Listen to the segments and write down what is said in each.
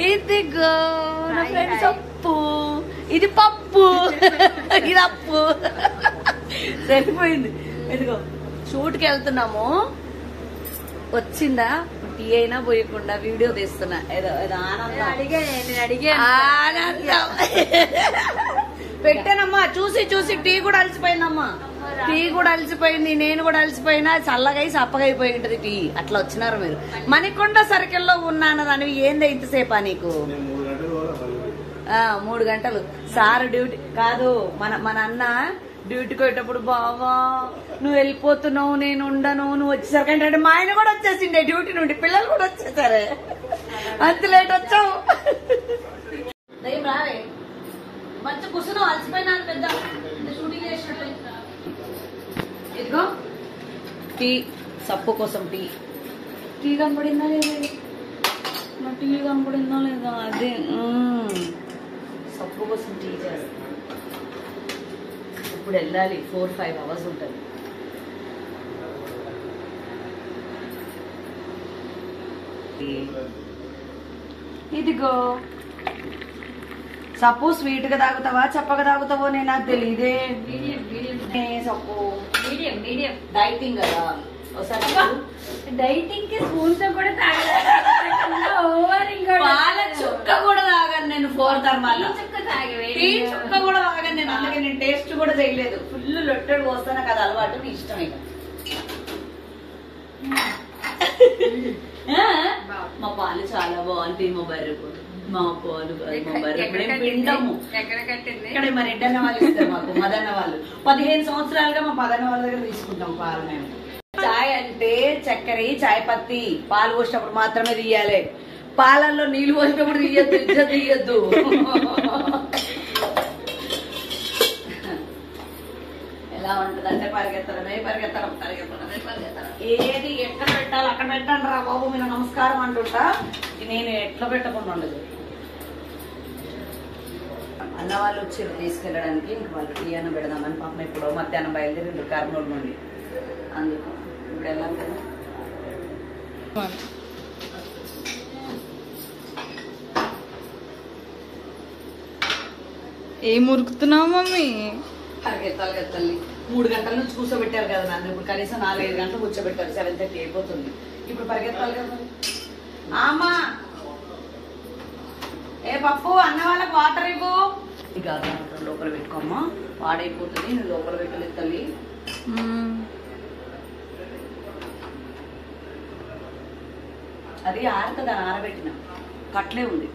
ఇదిగో నా ఫ్రెండ్స్ అప్పు, ఇది పప్పు, ఇది అప్పు. సరిపోయింది. ఇదిగో షూట్కి వెళ్తున్నాము. వచ్చిందా టీ అయినా పోయకుండా వీడియో తీస్తున్నా. ఏదో ఆనందం ఆనందం పెట్టానమ్మా. చూసి చూసి టీ కూడా అలసిపోయిందమ్మా. టీ కూడా అలసిపోయింది, నేను కూడా అలసిపోయినా. చల్లగా సప్పగా అయిపోయి ఉంటది టీ. అట్లా వచ్చినారు మీరు. మణికొండ సర్కిల్లో ఉన్నాను దానివి. ఏంది ఇంతసేపా నీకు? 3 గంటలు. సార్ డ్యూటీ కాదు, మన అన్న డ్యూటీకి పోయేటప్పుడు బావా నువ్వు వెళ్ళిపోతున్నావు, నేను ఉండను, నువ్వు వచ్చేసరికి అంటే మా ఆయన కూడా వచ్చేసిండే డ్యూటీ నుండి. పిల్లలు కూడా వచ్చేసారే. అంత లేట్ వచ్చావు. రావే మంచి కూర్చున్నావు. అలసిపోయినా పెద్ద షూటింగ్ చేసినట్టు. ఇదిగో టీ, సప్పు కోసం టీ. టీ కనపడిందా లేదా? నా టీ కనపడిందా లేదా? అదే సప్పు కోసం టీ చేస్తా. ఇప్పుడు వెళ్ళాలి. 4-5 అవర్స్ ఉంటుంది. ఇదిగో సప్పు. స్వీట్ గా తాగుతావా చప్పగా తాగుతావో నేను నాకు తెలియదే. సప్పు డైటింగ్ కదా. డైటింగ్ కి స్పూన్ తో కూడా పాల చుక్క కూడా తాగాను నేను. 4 థర్మాల టీ చుక్క కూడా తాగాను నేను. అందుకే నేను టేస్ట్ కూడా చేయలేదు. ఫుల్ లొట్టెడు పోస్తాను కదా అలవాటు. నీ ఇష్టం ఇక. మా పాలు చాలా బాగుంటాయి. మా బర్రెకు మా పాలు మా బర్రె పిండము. ఇక్కడ మా రెడ్డన్న వాళ్ళు ఇస్తారు మాకు. మదన్న వాళ్ళు 15 సంవత్సరాలుగా మా మదన్న వాళ్ళ దగ్గర తీసుకుంటాం పాలు మేము. చాయ్ అంటే చక్కెర, చాయ్ పత్తి. పాలు పోసినప్పుడు మాత్రమే తీయాలి. పాలల్లో నీళ్లు పోసినప్పుడు తీయద్దు. ఎలా ఉంటది అంటే పరిగెత్తడమే పరిగెత్తడం. ఏది ఎక్కడ పెట్టాలి అక్కడ పెట్టండి రా బాబు, మీరు నమస్కారం అంటుంటా. నేను ఎట్లా పెట్టకుండా ఉండదు. అన్న వాళ్ళు వచ్చి తీసుకెళ్ళడానికి ఇంక వాళ్ళు టీ అన్న పెడదామని. పాపం ఇప్పుడు మధ్యాహ్నం బయలుదేరి కర్నూలు నుండి. అందుకు ఇప్పుడు వెళ్ళాం కదా. ఏం ఉరుకుతున్నావు మమ్మీ? పరిగెత్తాలి. 3 గంటల నుంచి కూర్చోబెట్టారు కదా నన్ను. ఇప్పుడు కనీసం 4-5 గంటలు కూర్చోబెట్టారు. 7:30 అయిపోతుంది. ఇప్పుడు పరిగెత్తాలి కదా. అమ్మా ఏ పప్పు అన్న వాళ్ళకి వాటర్ ఇవ్వు. ఇక లోపల పెట్టుకోమ్మా, వాడైపోతుంది. నువ్వు లోపల పెట్టలేదు తల్లి. అది ఆరుతుంది. ఆరబెట్టిన కట్లే ఉంది.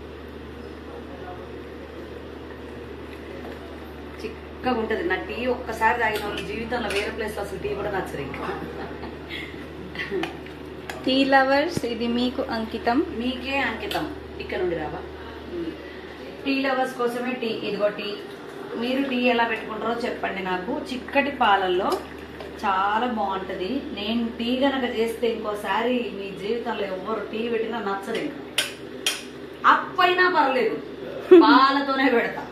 చిక్కగా ఉంటది. నా టీ ఒక్కసారి తాగిన వాళ్ళు జీవితంలో వేరే ప్లేస్ లో అసలు టీ కూడా నచ్చరు. ఇంకా టీ లవర్స్ ఇది మీకు అంకితం. మీకే అంకితం. ఇక్కడ నుండి రావా. టీ లవర్స్ కోసమే టీ. ఇదిగో టీ. మీరు టీ ఎలా పెట్టుకుంటారో చెప్పండి నాకు. చిక్కటి పాలల్లో చాలా బాగుంటది. నేను టీ గనక చేస్తే ఇంకోసారి మీ జీవితంలో ఎవరు టీ పెట్టినా నచ్చదు. ఇంకా అప్పైనా పర్లేదు, పాలతోనే పెడతా.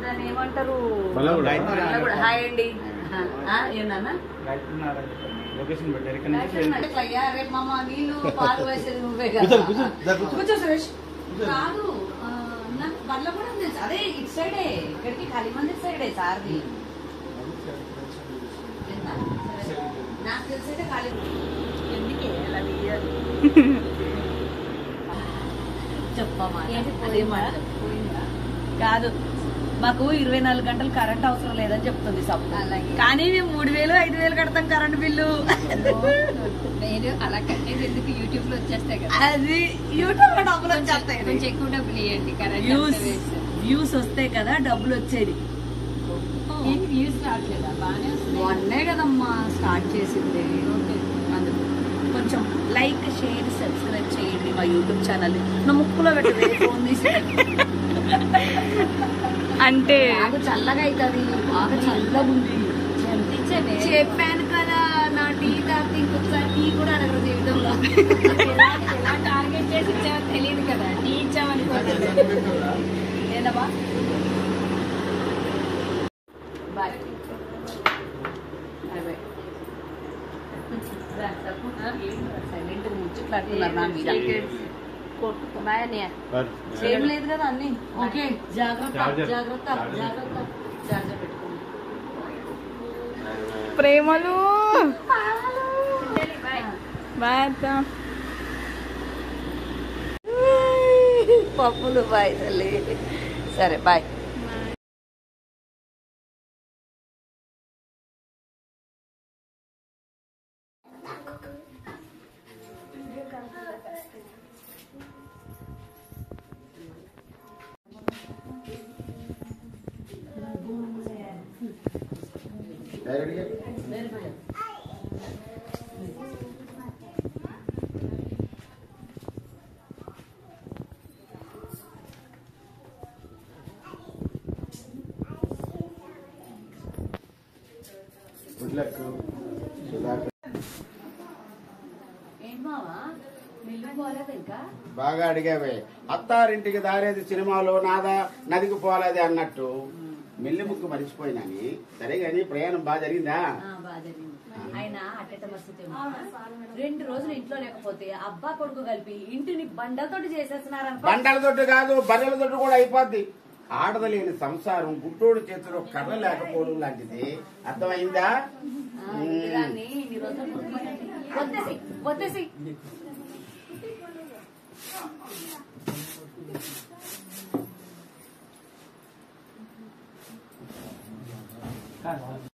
దాన్ని ఏమంటారు? హాయ్ అండి. ఏమన్నా రేపు మామ నీళ్ళు పాలు వేసేది నువ్వే కదా. కూర్చో సురేష్. కాదు నాకు బండ్ల కూడా ఉంది. అదే ఇటు సైడే. ఇక్కడికి ఖాళీ మంది సైడే సార్ది. నాకు తెలిసైతే ఖాళీ. ఎందుకే అలా తీయాలి చెప్పమ్మా. కాదు మాకు 24 గంటలు కరెంట్ అవసరం లేదని చెప్తుంది సప్పు. కానీ మేము 3000-5000 కడతాం కరెంట్ బిల్లు. నేను అలా కట్టేది ఎందుకు? యూట్యూబ్ లో వచ్చేస్తాయి కదా. అది యూట్యూబ్ లో డబ్బులు వచ్చేస్తాయి. కొంచెం ఎక్కువ డబ్బులు ఇవ్వండి. వ్యూస్ వస్తాయి కదా డబ్బులు వచ్చేది. వ్యూస్ రావట్లేదా? బాగానే వస్తుంది. మొన్నే కదమ్మా స్టార్ట్ చేసింది. అందుకు కొంచెం లైక్, షేర్, సబ్స్క్రైబ్ చేయండి మా యూట్యూబ్ ఛానల్. నా ముక్కులో పెట్టే ఫోన్ తీసి అంటే చల్లగా అవుతుంది. బాగా చల్లగా ఉంది. చెప్పాను కదా నా టీ తాగితే ఇంకొకసారి టీ కూడా అడగరు జీవితంలో. ఎలా టార్గెట్ చేసి ఇచ్చామో తెలియదు కదా. టీ ఇచ్చామనుకోండి. ఏంటమ్మా మాట్లాడుతున్నారు నా మీద. ఏం లేదు కదా అన్ని ఓకే. జాగ్రత్త జాగ్రత్త జాగ్రత్త. చార్జర్ పెట్టుకోండి. ప్రేమలు బాయ్ అత్త. పప్పులు బాయ్ తల్లి. సరే బాయ్. బాగా అడిగావే. అత్తారింటికి దారేది సినిమాలో నాదా నదికి పోలేది అన్నట్టు మిల్లి ముక్కు మరిచిపోయినాని. సరే గాని ప్రయాణం బాగా జరిగిందా? బాగా జరిగింది. ఆయన అట్టెట పరిస్థితి 2 రోజులు ఇంట్లో లేకపోతే అబ్బా కొడుకు కలిపి ఇంటిని బండలతోటి చేసేస్తున్నారు. బండలతోటి కాదు బర్రెలతోటి కూడా అయిపోద్ది. ఆడదలేని సంసారం గుట్టోడు చేతిలో కర్ర లేకపోవడం లాంటిది. అర్థమైందా? వద్దేసి